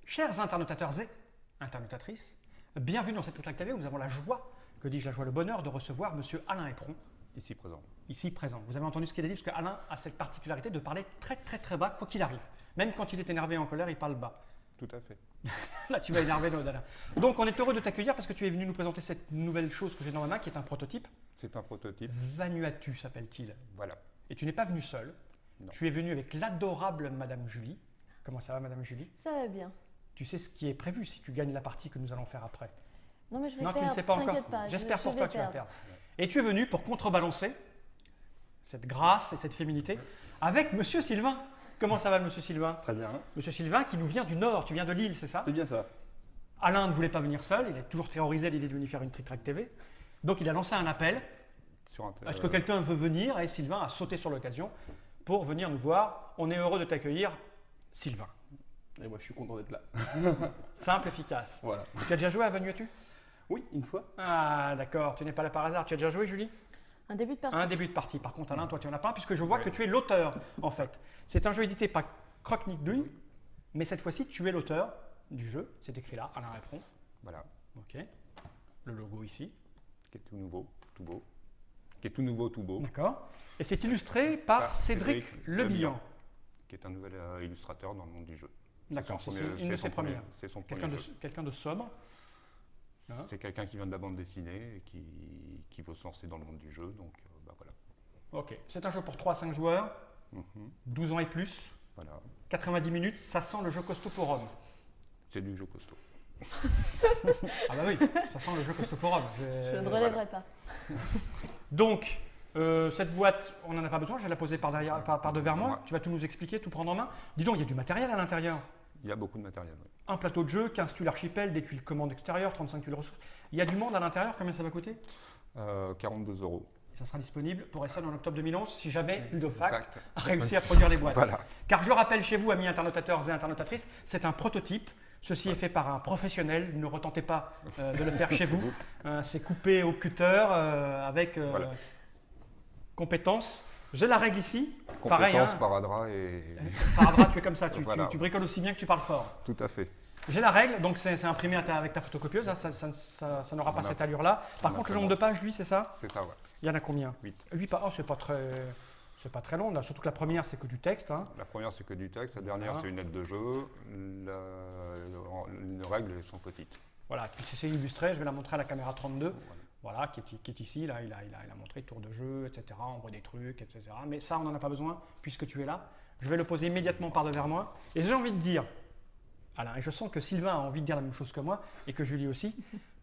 Chers internautateurs et internautatrices, bienvenue dans cette Tritrac TV où nous avons la joie, que dis-je, la joie, le bonheur de recevoir Monsieur Alain Éperon. Ici présent. Ici présent. Vous avez entendu ce qu'il a dit, parce qu'Alain a cette particularité de parler très bas, quoi qu'il arrive. Même quand il est énervé et en colère, il parle bas. Tout à fait. Là, tu vas énerver notre Alain. Donc, on est heureux de t'accueillir parce que tu es venu nous présenter cette nouvelle chose que j'ai dans ma main, qui est un prototype. C'est un prototype. Vanuatu s'appelle-t-il. Voilà. Et tu n'es pas venu seul. Non. Tu es venu avec l'adorable Madame Julie. Comment ça va, Madame Julie? Ça va bien. Tu sais ce qui est prévu si tu gagnes la partie que nous allons faire après. Non, mais je vais Non, perdre. tu ne sais pas encore. T'inquiète pas. J'espère pour je toi vais que tu vas perdre. perdre. Et tu es venu pour contrebalancer cette grâce et cette féminité avec Monsieur Sylvain. Comment ça va, Monsieur Sylvain? Très bien. Monsieur Sylvain qui nous vient du Nord. Tu viens de Lille, c'est ça? C'est bien ça. Alain ne voulait pas venir seul. Il est toujours terrorisé à l'idée de venir faire une Tritrac TV. Donc, il a lancé un appel. Est-ce que quelqu'un veut venir? Et Sylvain a sauté sur l'occasion pour venir nous voir. On est heureux de t'accueillir, Sylvain. Et moi, je suis content d'être là. Simple, efficace. Voilà. Tu as déjà joué à Vanuatu? Oui, une fois. Ah, d'accord. Tu n'es pas là par hasard. Tu as déjà joué, Julie? Un début de partie. Un début de partie. Par contre, Alain, toi, tu n'en as pas, puisque je vois que tu es l'auteur, en fait. C'est un jeu édité par Croque-Nique Douille, mais cette fois-ci, tu es l'auteur du jeu. C'est écrit là, Alain Éperon. Voilà. OK. Le logo ici. Qui est tout nouveau, tout beau. Qui est tout nouveau, tout beau. D'accord. Et c'est illustré par Par Cédric Lebihan. Qui est un nouvel illustrateur dans le monde du jeu. D'accord, c'est une de c'est ses son premières. C'est son premier Quelqu'un jeu. quelqu'un de sobre. Hein? C'est quelqu'un qui vient de la bande dessinée et qui veut se lancer dans le monde du jeu. Donc, bah, voilà. OK. C'est un jeu pour 3 à 5 joueurs, Mhm. 12 ans et plus, Voilà. 90 minutes. Ça sent le jeu costaud pour homme. C'est du jeu costaud. Ah bah oui, ça sent le jeu costaud pour homme. Je ne relèverai pas. Donc, cette boîte, on n'en a pas besoin, je vais la poser par devers moi. Ouais. Tu vas tout nous expliquer, tout prendre en main. Dis donc, il y a du matériel à l'intérieur. Il y a beaucoup de matériel. Oui. Un plateau de jeu, 15 tuiles archipel, des tuiles commandes extérieures, 35 tuiles ressources. Il y a du monde à l'intérieur, combien ça va coûter? 42 €. Et ça sera disponible pour Essen en octobre 2011 si jamais Ludofact Exact. a réussi à produire les boîtes. Voilà. Car je le rappelle chez vous, amis internautateurs et internautatrices, c'est un prototype. Ceci est fait par un professionnel. Ne retentez pas de le faire chez vous. C'est coupé au cutter avec Voilà. compétence. J'ai la règle ici. Pareil, Compétence, hein. paradras et… Paradras, tu es comme ça. Voilà. Tu bricoles aussi bien que tu parles fort. Tout à fait. J'ai la règle, donc c'est imprimé avec ta photocopieuse. Hein, ça n'aura pas On a- cette allure-là. Par on a contre, le fait nombre de pages, lui, c'est ça? C'est ça, ouais. Il y en a combien? 8. 8 pages. Oh, c'est pas très long. Là. Surtout que la première, c'est que du texte. Hein. La première, c'est que du texte. La dernière, Voilà. c'est une aide de jeu. Les règles sont petites. Voilà, puis c'est illustré, je vais la montrer à la caméra 32, Voilà. voilà, qui est ici, là, il a montré tour de jeu, etc., on voit des trucs, etc. Mais ça, on n'en a pas besoin, puisque tu es là. Je vais le poser immédiatement par devers moi. Et j'ai envie de dire, Alain, et je sens que Sylvain a envie de dire la même chose que moi, et que Julie aussi,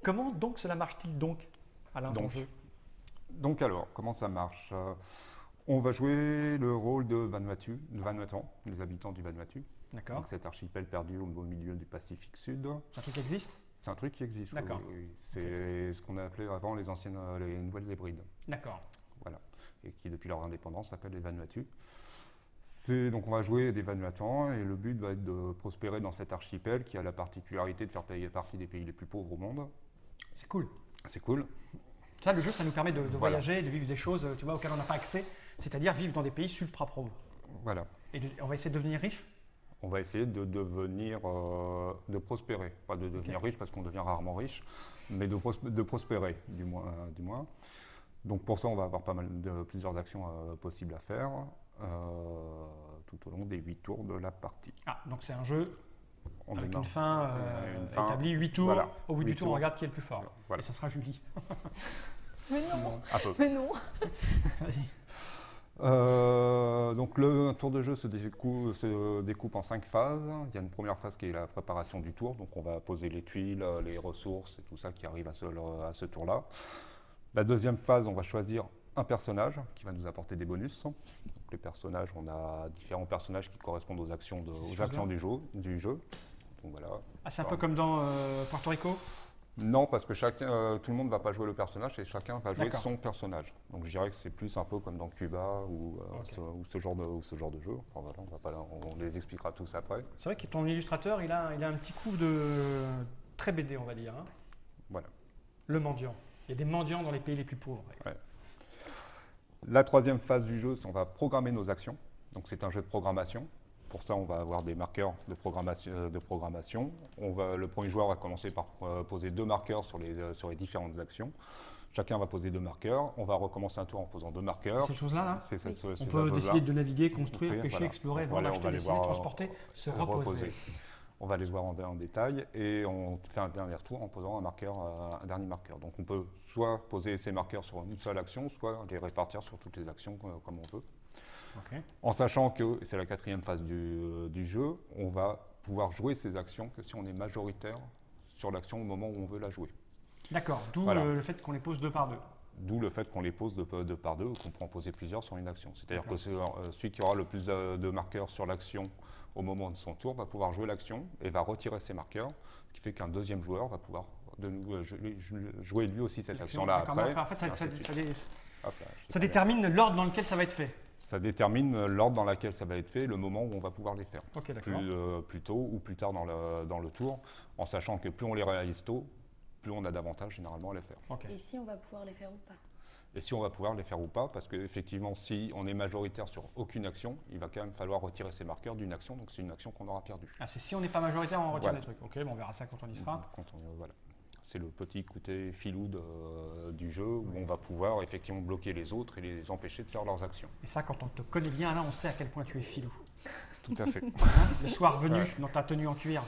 comment donc cela marche-t-il donc, Alain, ton jeu? Donc alors, comment ça marche? On va jouer le rôle de Vanuatu, de Vanuatan, les habitants du Vanuatu. D'accord, Donc cet archipel perdu au milieu du Pacifique Sud. c'est un truc qui existe? C'est un truc qui existe. Oui, D'accord. oui, oui. C'est ce qu'on a appelé avant les Nouvelles Hébrides. D'accord, Voilà. Et qui, depuis leur indépendance, s'appellent les Vanuatu. Donc on va jouer des Vanuatans et le but va être de prospérer dans cet archipel qui a la particularité de faire partie des pays les plus pauvres au monde. c'est cool. C'est cool. Ça, le jeu, ça nous permet de Voilà. voyager, de vivre des choses, tu vois, auxquelles on n'a pas accès, c'est-à-dire vivre dans des pays ultra pauvres. Voilà. Et on va essayer de devenir riche? On va essayer de devenir, de prospérer. Pas de devenir riche parce qu'on devient rarement riche, mais de prospérer du moins. Donc pour ça, on va avoir plusieurs actions possibles à faire tout au long des 8 tours de la partie. Ah, donc c'est un jeu On avec démarre. une fin, Une fin. établie, 8 tours. Voilà. Au bout du 8 tour, on tours. regarde qui est le plus fort. Voilà. Et ça sera Julie. Mais non, Un peu. mais non. Vas-y. Donc le tour de jeu se découpe en 5 phases. Il y a une première phase qui est la préparation du tour. Donc on va poser les tuiles, les ressources et tout ça qui arrive à ce tour-là. La deuxième phase, on va choisir un personnage qui va nous apporter des bonus. Donc les personnages, on a différents personnages qui correspondent aux actions, du jeu. Donc voilà. Ah, c'est un peu comme dans Porto Rico? Non, parce que tout le monde ne va pas jouer le personnage et chacun va jouer D'accord. son personnage. Donc je dirais que c'est plus un peu comme dans Cuba ou ce genre de jeu. Enfin, voilà, on les expliquera tous après. C'est vrai que ton illustrateur, il a un petit coup de très BD, on va dire. Hein. Voilà. Le mendiant. Il y a des mendiants dans les pays les plus pauvres. Ouais. La troisième phase du jeu, c'est on va programmer nos actions. Donc c'est un jeu de programmation. pour ça, on va avoir des marqueurs de programmation. Le premier joueur va commencer par poser 2 marqueurs sur les différentes actions. Chacun va poser 2 marqueurs. On va recommencer un tour en posant 2 marqueurs. Ces choses-là, là C'est cette- on ces peut choses-là. décider de naviguer, construire, pêcher, voilà. explorer, Donc vendre, voilà, on acheter, va les dessiner, voir, transporter, se reposer. On va les voir en détail et on fait un dernier tour en posant un dernier marqueur. Donc on peut soit poser ces marqueurs sur une seule action, soit les répartir sur toutes les actions comme on veut. Ok. En sachant que, et c'est la 4e phase du jeu, on va pouvoir jouer ces actions que si on est majoritaire sur l'action au moment où on veut la jouer. D'accord, d'où Voilà. le fait qu'on les pose 2 par 2. D'où le fait qu'on les pose 2 par 2 ou qu'on peut en poser plusieurs sur une action. C'est-à-dire que D'accord. celui qui aura le plus de marqueurs sur l'action au moment de son tour va pouvoir jouer l'action et va retirer ses marqueurs, ce qui fait qu'un deuxième joueur va pouvoir jouer lui aussi cette action-là D'accord, après. mais en fait, et ainsi de suite. Hop là, ça détermine l'ordre dans lequel ça va être fait. Ça détermine l'ordre dans lequel ça va être fait, le moment où on va pouvoir les faire. Ok, d'accord. Plus tôt ou plus tard dans le tour, en sachant que plus on les réalise tôt, plus on a d'avantages généralement à les faire. Ok. Et si on va pouvoir les faire ou pas? Et si on va pouvoir les faire ou pas, parce qu'effectivement, si on est majoritaire sur aucune action, il va quand même falloir retirer ses marqueurs d'une action, donc c'est une action qu'on aura perdue. Ah, c'est si on n'est pas majoritaire, on retire Voilà. des trucs. Ok, bon, on verra ça quand on y sera. Voilà. C'est le petit côté filou du jeu où on va pouvoir effectivement bloquer les autres et les empêcher de faire leurs actions. Et ça, quand on te connaît bien, là, on sait à quel point tu es filou. Tout à fait. Hein, le soir venu, Ouais. dans ta tenue en cuir.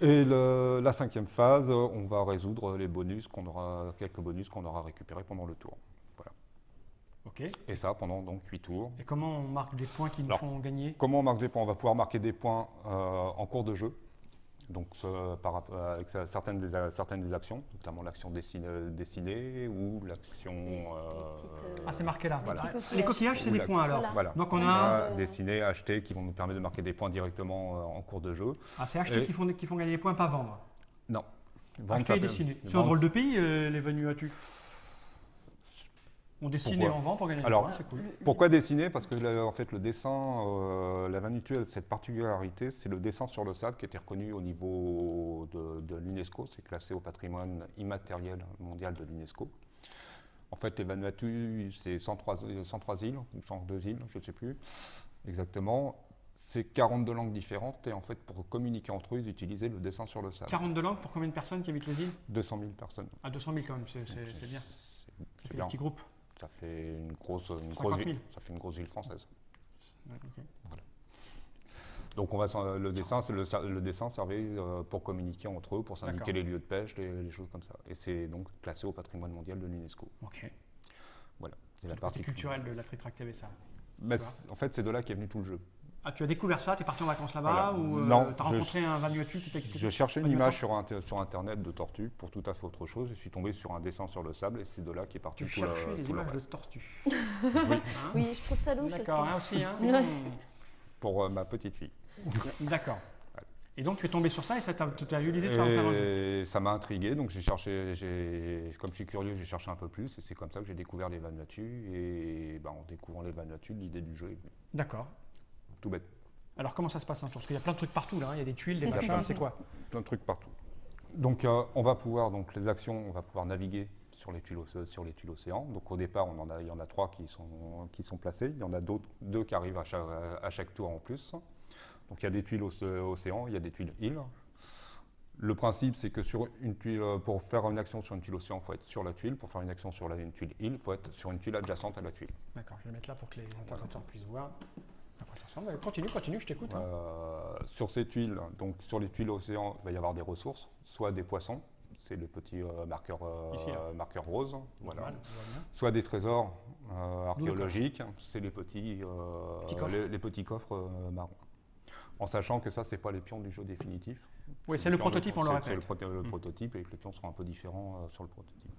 Et la 5e phase, on va résoudre quelques bonus qu'on aura récupérés pendant le tour. Voilà. Ok. Et ça pendant donc 8 tours. Et comment on marque des points qui nous Alors, font gagner? Comment on marque des points? On va pouvoir marquer des points en cours de jeu. Donc avec certaines des actions, notamment l'action dessinée ou l'action... Ah, c'est marqué là. Les petits coquillages. Les coquillages, c'est Ou des l'action. points alors. Voilà. Voilà. Donc on On a. a dessiné, acheté, qui vont nous permettre de marquer des points directement en cours de jeu. Ah, c'est acheter Et- qui font gagner des points, pas vendre. Non. Acheter et dessiner. C'est un drôle de pays, les Vanuatu. On dessine et Pourquoi on vend pour gagner des Alors, points, c'est cool. Pourquoi dessiner? Parce que en fait, le dessin, la Vanuatu a cette particularité, c'est le dessin sur le sable qui a été reconnu au niveau de l'UNESCO, c'est classé au patrimoine immatériel mondial de l'UNESCO. En fait, les Vanuatu, c'est 103 îles, ou 102 îles, je ne sais plus exactement. C'est 42 langues différentes et en fait, pour communiquer entre eux, ils utilisaient le dessin sur le sable. 42 langues pour combien de personnes qui habitent les îles? 200 000 personnes. Ah, 200 000 quand même, c'est bien. C'est Ça fait des bien. petits groupes. Ça fait une grosse 50 000. ville. Ça fait une grosse ville française. Ouais, ok. Donc le dessin servait pour communiquer entre eux, pour s'indiquer D'accord. les lieux de pêche, les choses comme ça. Et c'est donc classé au patrimoine mondial de l'UNESCO. Ok. Voilà. C'est C'est la le côté partie culturel de la Tritrac TV, ça. Mais tu vois. en fait, c'est de là qu'est venu tout le jeu. Ah, tu as découvert ça, tu es parti en vacances là-bas Voilà. ou Non, tu as rencontré un Vanuatu qui t'a expliqué? Je cherchais une Pas du image temps. sur Internet de tortue pour tout à fait autre chose. Je suis tombé sur un dessin sur le sable et c'est de là qu'est parti Tu tout le, cherchais des tout le images de reste. tortues. Oui, Hein? Oui, je trouve ça louche aussi. D'accord, hein, aussi. Hein. pour ma petite fille. D'accord. Et donc tu es tombé sur ça et ça tu as eu l'idée de faire un jeu. Et ça m'a intrigué, donc j'ai cherché, comme je suis curieux, j'ai cherché un peu plus et c'est comme ça que j'ai découvert les Vanuatu et en découvrant les Vanuatu, l'idée du jeu est venue. D'accord. Tout bête. Alors comment ça se passe un tour? Parce qu'il y a plein de trucs partout là, hein. Il y a des tuiles, des Il y a machins, plein- c'est quoi? Plein de trucs partout. Donc on va pouvoir, donc les actions, on va pouvoir naviguer sur les tuiles océans. Donc au départ, il y en a 3 qui sont placées. Il y en a deux qui arrivent à chaque tour en plus. Donc il y a des tuiles océans, il y a des tuiles îles. Le principe, c'est que sur une tuile, pour faire une action sur une tuile océan, il faut être sur la tuile. Pour faire une action sur une tuile île, il faut être sur une tuile adjacente à la tuile. D'accord, je vais le mettre là pour que les interpréteurs puissent voir à quoi ça ressemble. Continue, je t'écoute. Hein. Sur ces tuiles, donc sur les tuiles océans, il va y avoir des ressources, soit des poissons, c'est les petits marqueurs, Ici, hein. marqueurs roses, voilà. Normal, on voit bien. Soit des trésors archéologiques, c'est les petits coffres. les petits coffres marrons. En sachant que ça, c'est pas les pions du jeu définitif. Oui, c'est le les pions prototype, de- on le c'est répète. le prototype et que les pions seront un peu différents sur le prototype.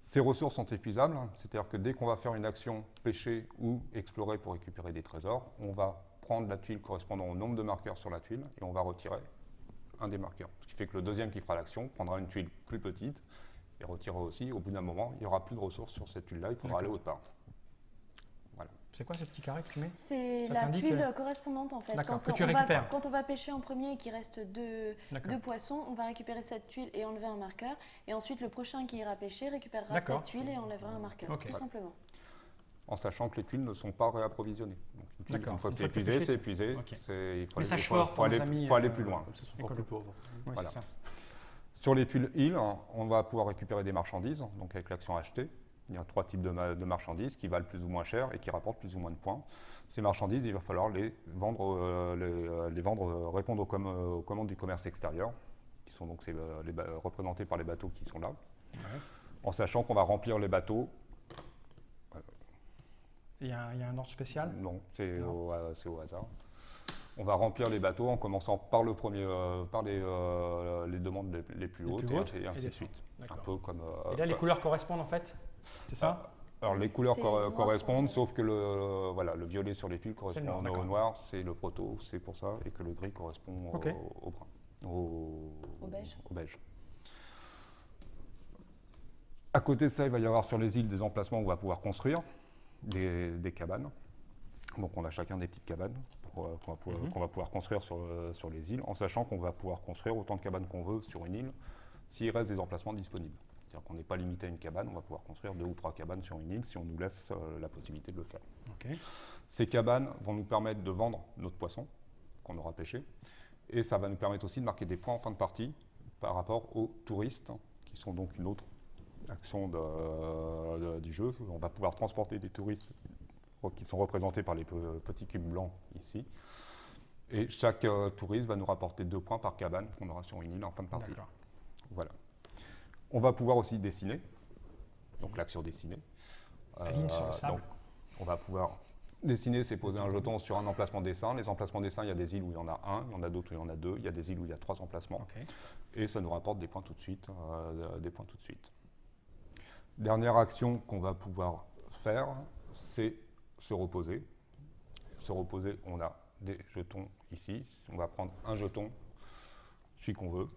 Ces ressources sont épuisables, c'est-à-dire que dès qu'on va faire une action pêcher ou explorer pour récupérer des trésors, on va prendre la tuile correspondant au nombre de marqueurs sur la tuile et on va retirer un des marqueurs. Ce qui fait que le deuxième qui fera l'action prendra une tuile plus petite et retirera aussi. Au bout d'un moment, il n'y aura plus de ressources sur cette tuile-là, il faudra aller autre part. Voilà. C'est quoi ce petit carré que tu mets? C'est Ça la t'indique, tuile correspondante en fait. D'accord, Quand que tu on va- récupères. Quand on va pêcher en premier et qu'il reste deux D'accord. poissons, on va récupérer cette tuile et enlever un marqueur. Et ensuite, le prochain qui ira pêcher récupérera D'accord. cette tuile et enlèvera un marqueur, Ok. tout simplement. en sachant que les tuiles ne sont pas réapprovisionnées. Donc, une tuile, D'accord. une fois Une que c'est fois que épuisé, c'est c'est épuisé. Ok. Il faut Message aller, fort pour nos amis, faut aller plus loin. Comme ça, c'est encore plus pauvre. Oui, Voilà. c'est ça. Sur les tuiles îles, on va pouvoir récupérer des marchandises, donc avec l'action acheter. Il y a 3 types de marchandises qui valent plus ou moins cher et qui rapportent plus ou moins de points. Ces marchandises, il va falloir les vendre, répondre aux commandes du commerce extérieur, qui sont donc représentés par les bateaux qui sont là. Ouais. En sachant qu'on va remplir les bateaux. Il y a un ordre spécial? Non, c'est Non. au hasard. On va remplir les bateaux en commençant par le premier, par les demandes les plus Les hautes plus hautes et ainsi et de les suite. Un D'accord. peu comme. Et là, les couleurs correspondent en fait? C'est ça? Alors les couleurs C'est noir, correspondent, violet. sauf que le violet sur les tuiles C'est le noir, correspond d'accord. au noir, c'est le proto, c'est pour ça, et que le gris correspond Ok. au brun, au beige. beige. À côté de ça, il va y avoir sur les îles des emplacements où on va pouvoir construire des cabanes. Donc on a chacun des petites cabanes qu'on va pouvoir construire sur les îles, en sachant qu'on va pouvoir construire autant de cabanes qu'on veut sur une île, s'il reste des emplacements disponibles. C'est-à-dire qu'on n'est pas limité à une cabane, on va pouvoir construire 2 ou 3 cabanes sur une île si on nous laisse la possibilité de le faire. Ok. Ces cabanes vont nous permettre de vendre notre poisson qu'on aura pêché, et ça va nous permettre aussi de marquer des points en fin de partie par rapport aux touristes, qui sont donc une autre action du jeu. On va pouvoir transporter des touristes qui sont représentés par les petits cubes blancs ici. Et chaque touriste va nous rapporter 2 points par cabane qu'on aura sur une île en fin de partie. D'accord. Voilà. On va pouvoir aussi dessiner, donc l'action dessiner. La ligne sur le sable. Donc, on va pouvoir dessiner, c'est poser un jeton sur un emplacement dessin. Les emplacements dessin, il y a des îles où il y en a un, il y en a d'autres où il y en a 2, il y a des îles où il y a 3 emplacements. Ok. Et ça nous rapporte des points tout de suite. Dernière action qu'on va pouvoir faire, c'est se reposer. Se reposer, on a des jetons ici. On va prendre un jeton, celui qu'on veut,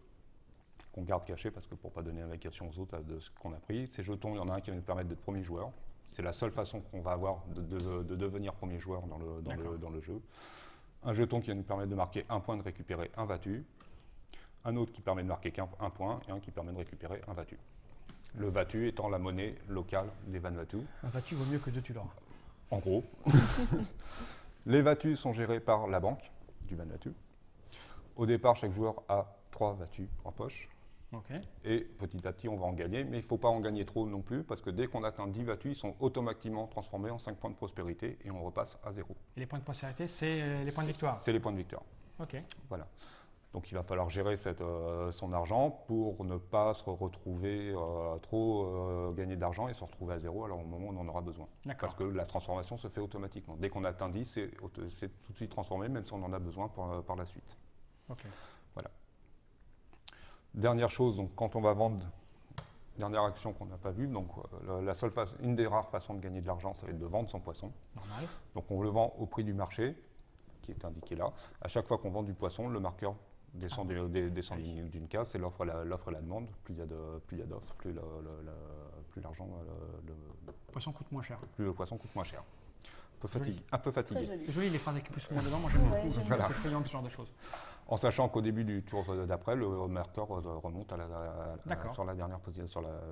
qu'on garde caché parce que pour ne pas donner indication aux autres de ce qu'on a pris. Ces jetons, il y en a un qui va nous permettre d'être premier joueur. C'est la seule façon qu'on va avoir de devenir premier joueur dans le jeu. Un jeton qui va nous permettre de marquer un point, de récupérer un Vatu. Un autre qui permet de marquer un point et un qui permet de récupérer un Vatu. Le Vatu étant la monnaie locale des Vanuatu. Un Vatu vaut mieux que 2 Tuloras. En gros. Les Vatus sont gérés par la banque du Vanuatu. Au départ, chaque joueur a 3 Vatus en poche. Ok. Et petit à petit, on va en gagner. Mais il ne faut pas en gagner trop non plus, parce que dès qu'on atteint 10 Vatus, ils sont automatiquement transformés en 5 points de prospérité et on repasse à 0. Et les points de prospérité, c'est les points de victoire. C'est les points de victoire. Ok. Voilà. Donc il va falloir gérer son argent pour ne pas se retrouver trop gagner d'argent et se retrouver à 0 alors au moment où on en aura besoin. D'accord. Parce que la transformation se fait automatiquement. Dès qu'on atteint 10, c'est tout de suite transformé, même si on en a besoin par la suite. Ok. Voilà. Dernière chose, donc, quand on va vendre, dernière action qu'on n'a pas vue, donc une des rares façons de gagner de l'argent, ça va être de vendre son poisson. Normal. Donc on le vend au prix du marché, qui est indiqué là. À chaque fois qu'on vend du poisson, le marqueur descend d'une case, c'est l'offre et la demande. Plus il y a d'offres, plus l'argent, Poisson coûte moins cher. plus le poisson coûte moins cher. Joli. Un peu fatigué. Très joli. C'est joli les phrases avec plus ou moins dedans, moi j'aime Ouais, beaucoup. j'aime J'aime bien. c'est effrayant ce genre de choses. En sachant qu'au début du tour d'après, le marqueur remonte D'accord. sur la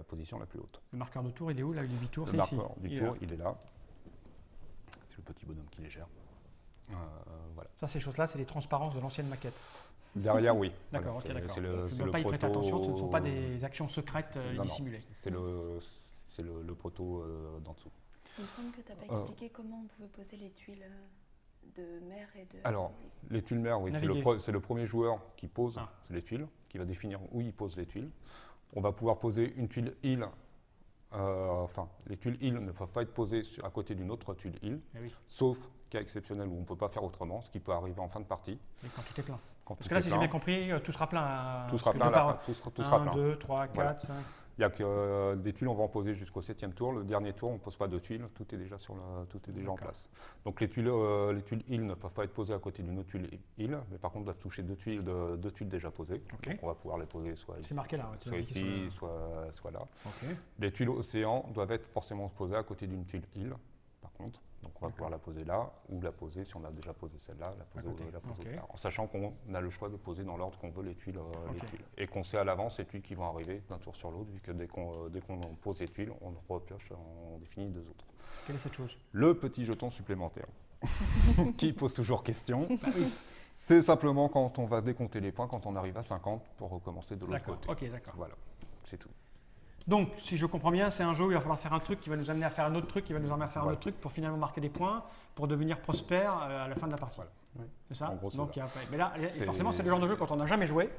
position la plus haute. Le marqueur de tour, il est où là? Il est 8 tours, Le c'est ici. marqueur du Il est tour, là. il est là. C'est le petit bonhomme qui les gère. Voilà. Ça, ces choses-là, c'est les transparences de l'ancienne maquette. Derrière, oui. D'accord, Voilà, ok, d'accord. c'est Je le ne dois pas y prêter proto- attention, ce ne sont pas des actions secrètes et Non, non. dissimulées. C'est le proto d'en dessous. Il me semble que tu n'as pas expliqué comment on pouvait poser les tuiles de mer et de. Alors, les tuiles mères, oui, Naviguer. c'est le premier joueur qui pose Ah. les tuiles, qui va définir où il pose les tuiles. On va pouvoir poser une tuile île. Les tuiles îles ne peuvent pas être posées à côté d'une autre tuile île, Eh oui, sauf cas exceptionnel où on ne peut pas faire autrement, ce qui peut arriver en fin de partie. et quand tout est plein. Quand Parce tout que là, est si j'ai plein, bien compris, tout sera plein à. tout sera parce que plein à de la part- fin, tout sera 1, plein. 2, 3, 4, Voilà. 5. Il n'y a que des tuiles, on va en poser jusqu'au 7e tour. Le dernier tour, on ne pose pas de tuiles, tout est déjà en place. Donc les tuiles îles ne peuvent pas être posées à côté d'une autre tuile île, mais par contre doivent toucher deux tuiles déjà posées. Ok. Donc on va pouvoir les poser soit ici, C'est marqué là. c'est soit, indiqué sur ici, le- soit là. Ok. Les tuiles océan doivent être forcément posées à côté d'une tuile île, par contre. Donc on va pouvoir la poser là, ou la poser, si on a déjà posé celle-là, la poser là. En sachant qu'on a le choix de poser dans l'ordre qu'on veut les tuiles. Et qu'on sait à l'avance les tuiles qui vont arriver d'un tour sur l'autre, vu que dès qu'on pose les tuiles, on repioche, on définit 2 autres. Quelle est cette chose? Le petit jeton supplémentaire, qui pose toujours question. C'est simplement quand on va décompter les points, quand on arrive à 50, pour recommencer de l'autre côté. Ok, d'accord. Voilà, c'est tout. Donc, si je comprends bien, c'est un jeu où il va falloir faire un truc qui va nous amener à faire un autre truc, qui va nous amener à faire un autre truc pour finalement marquer des points, pour devenir prospère à la fin de la partie. Voilà. C'est ça? En gros, c'est Donc, ça. mais là, forcément, c'est le genre de jeu quand on n'a jamais joué.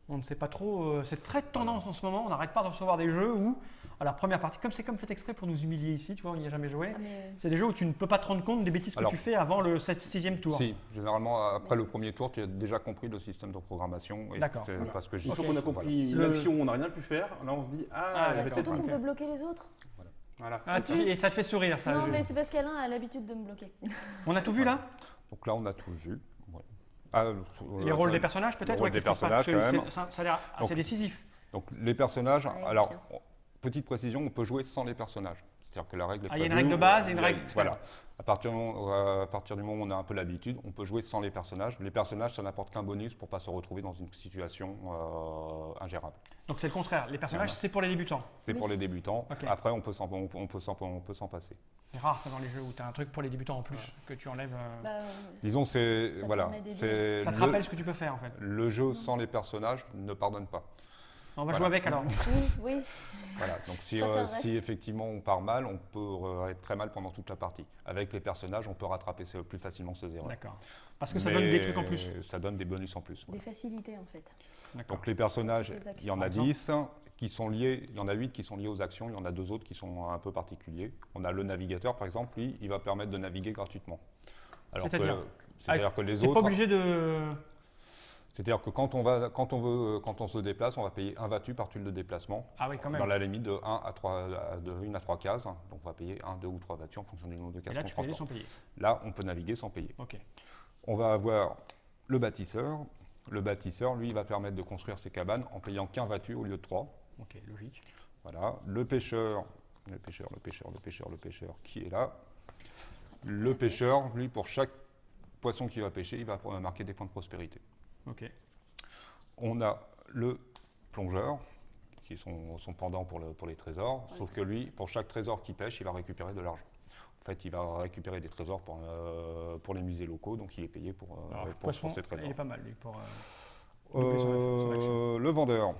On ne sait pas trop. C'est très tendance en ce moment. On n'arrête pas de recevoir des jeux où, à la première partie, comme c'est comme fait exprès pour nous humilier ici, tu vois, on n'y a jamais joué. C'est des jeux où tu ne peux pas te rendre compte des bêtises que tu fais avant le 6e tour. Si, généralement, après le premier tour, tu as déjà compris le système de programmation. D'accord. Parce que Une fois qu'on a compris l'action, on n'a rien pu faire. Là, on se dit surtout qu'on peut bloquer les autres. Voilà. Et ça te fait sourire, ça. Non, mais c'est parce qu'Alain a l'habitude de me bloquer. On a tout vu là? Donc là, on a tout vu. Les rôles des personnages peut-être? Les rôles des personnages, quand même. Ça a l'air assez décisif. Donc les personnages, alors, petite précision, on peut jouer sans les personnages. C'est-à-dire que la règle est il y a une règle de base et une règle. Voilà. À partir du moment où on a un peu l'habitude, on peut jouer sans les personnages. Les personnages, ça n'apporte qu'un bonus pour ne pas se retrouver dans une situation ingérable. Donc c'est le contraire. Les personnages, c'est pour les débutants. C'est pour les débutants. Okay. Après, on peut s'en passer. C'est rare ça dans les jeux où tu as un truc pour les débutants en plus que tu enlèves. Disons, c'est voilà. Ça te rappelle ce que tu peux faire en fait. Le jeu sans les personnages ne pardonne pas. On va jouer avec alors. Oui. Voilà, donc si effectivement on part mal, on peut être très mal pendant toute la partie. Avec les personnages, on peut rattraper plus facilement ses erreurs. D'accord. Parce que ça donne des trucs en plus. Ça donne des bonus en plus. Des facilités en fait. Donc les personnages, il y en a 10 qui sont liés, il y en a 8 qui sont liés aux actions, il y en a 2 autres qui sont un peu particuliers. On a le navigateur par exemple, lui, il va permettre de naviguer gratuitement. C'est-à-dire que les autres... pas obligé de... C'est-à-dire que quand on se déplace, on va payer 1 vatu par tuile de déplacement. Ah oui, quand même. Dans la limite de 1 à 3 cases. Donc on va payer 1, 2 ou 3 vatu en fonction du nombre de cases qu'on transporte. Et là, tu peux aller sans payer. Là, on peut naviguer sans payer. Ok. On va avoir le bâtisseur. Le bâtisseur, lui, il va permettre de construire ses cabanes en payant qu'1 vatu au lieu de 3. Ok, logique. Voilà. Le pêcheur, qui est là. Le pêcheur, lui, pour chaque poisson qu'il va pêcher, il va marquer des points de prospérité. Ok. On a le plongeur, qui est son pendant pour les trésors, sauf que lui, pour chaque trésor qu'il pêche, il va récupérer de l'argent. En fait, il va récupérer des trésors pour les musées locaux, donc il est payé pour ses trésors. Il est pas mal, lui, pour... Le vendeur.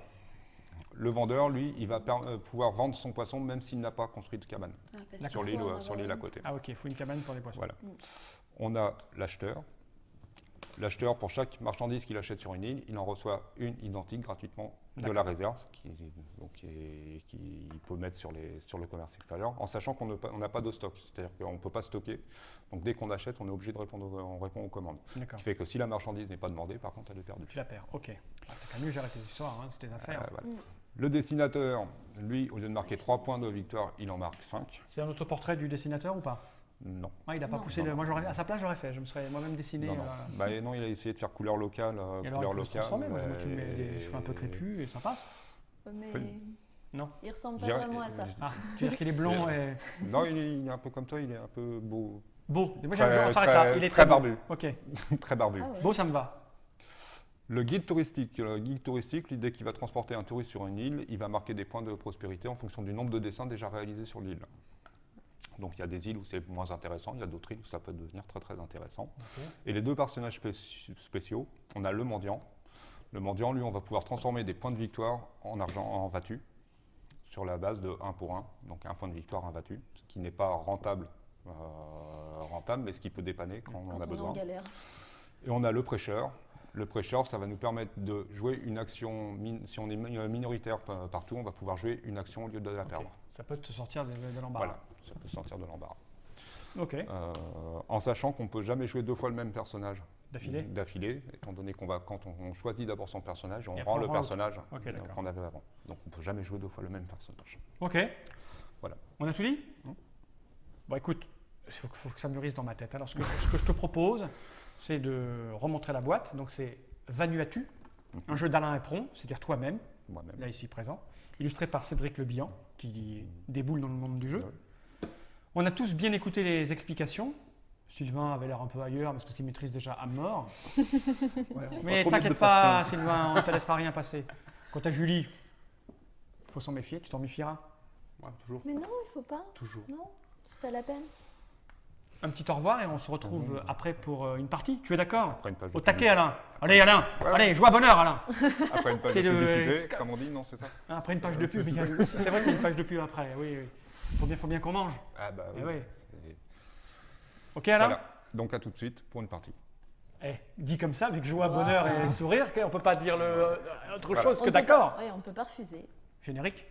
Le vendeur, lui, il va pouvoir vendre son poisson même s'il n'a pas construit de cabane sur l'île à côté. Ah ok, il faut une cabane pour les poissons. Voilà. On a l'acheteur. L'acheteur, pour chaque marchandise qu'il achète sur une île, il en reçoit une identique gratuitement de la réserve, qu'il peut mettre sur le commerce extérieur, en sachant qu'on n'a pas de stock. C'est-à-dire qu'on ne peut pas stocker. Donc dès qu'on achète, on est obligé de répondre aux commandes. Ce qui fait que si la marchandise n'est pas demandée, par contre, elle est perdue. Tu la perds, ok. T'as qu'à mieux gérer tes histoires, tes affaires. Voilà. Le dessinateur, lui, au lieu de marquer 3 points de victoire, il en marque 5. C'est un autoportrait du dessinateur ou pas? Non. Ah, il n'a pas poussé. Moi, à sa place, j'aurais fait. Je me serais moi-même dessiné. Non, il a essayé de faire couleur locale. Et alors, il peut se transformer. Moi, tu mets des cheveux un peu crépus et ça passe. Mais non. Il ressemble pas vraiment à ça. Ah, tu veux dire qu'il est blond et... Non, il est un peu comme toi. Il est un peu beau. Beau. Moi, on s'arrête là. Il est très barbu. Ok. Très barbu. Ah ouais. Beau, ça me va. Le guide touristique, l'idée qu'il va transporter un touriste sur une île, il va marquer des points de prospérité en fonction du nombre de dessins déjà réalisés sur l'île. Donc il y a des îles où c'est moins intéressant, il y a d'autres îles où ça peut devenir très très intéressant. Okay. Et les 2 personnages spéciaux, on a le mendiant. Le mendiant, lui, on va pouvoir transformer des points de victoire en argent, en vatu, sur la base de 1 pour 1, donc 1 point de victoire, 1 vatu, ce qui n'est pas rentable, mais ce qui peut dépanner quand on a besoin. En galère. Et on a le prêcheur. Le prêcheur, ça va nous permettre de jouer une action, si on est minoritaire partout, on va pouvoir jouer une action au lieu de la perdre. Ça peut te sortir de l'embarras. Voilà, ça peut sortir de l'embarras. Ok. En sachant qu'on ne peut jamais jouer 2 fois le même personnage. D'affilée, étant donné quand on choisit d'abord son personnage, on rend le personnage qu'on avait avant. Donc on ne peut jamais jouer 2 fois le même personnage. Ok. Voilà. On a tout dit? Bon écoute, il faut que ça mûrisse dans ma tête. Alors ce que je te propose, c'est de remontrer la boîte. Donc c'est Vanuatu, un jeu d'Alain Éperon, c'est-à-dire toi-même, là ici présent, illustré par Cédric Le Bihan, qui déboule dans le monde du jeu. On a tous bien écouté les explications. Sylvain avait l'air un peu ailleurs, mais c'est parce qu'il maîtrise déjà à mort. Mais t'inquiète pas, Sylvain, on ne te laissera rien passer. Quant à Julie, il faut s'en méfier, tu t'en méfieras. Ouais, toujours. Mais non, il faut pas. Toujours. Non, c'est pas la peine. Un petit au revoir et on se retrouve après pour une partie. Tu es d'accord? Après une page de Au taquet, publicité. Alain. Allez, Alain. Ouais. Allez, joue à bonheur, Alain. Après une page C'est de le- publicité, comme on dit, non, c'est ça? Après une page de pub, c'est vrai qu'il y a une page de pub après. Oui, oui. Faut bien qu'on mange. Ah bah Eh oui. oui. C'est- Ok, Alain. Voilà. Donc à tout de suite pour une partie. Dit comme ça, avec joie, Wow. bonheur et sourire, on peut pas dire autre Voilà. chose On que peut d'accord. pas- ouais, on peut pas refuser. Générique.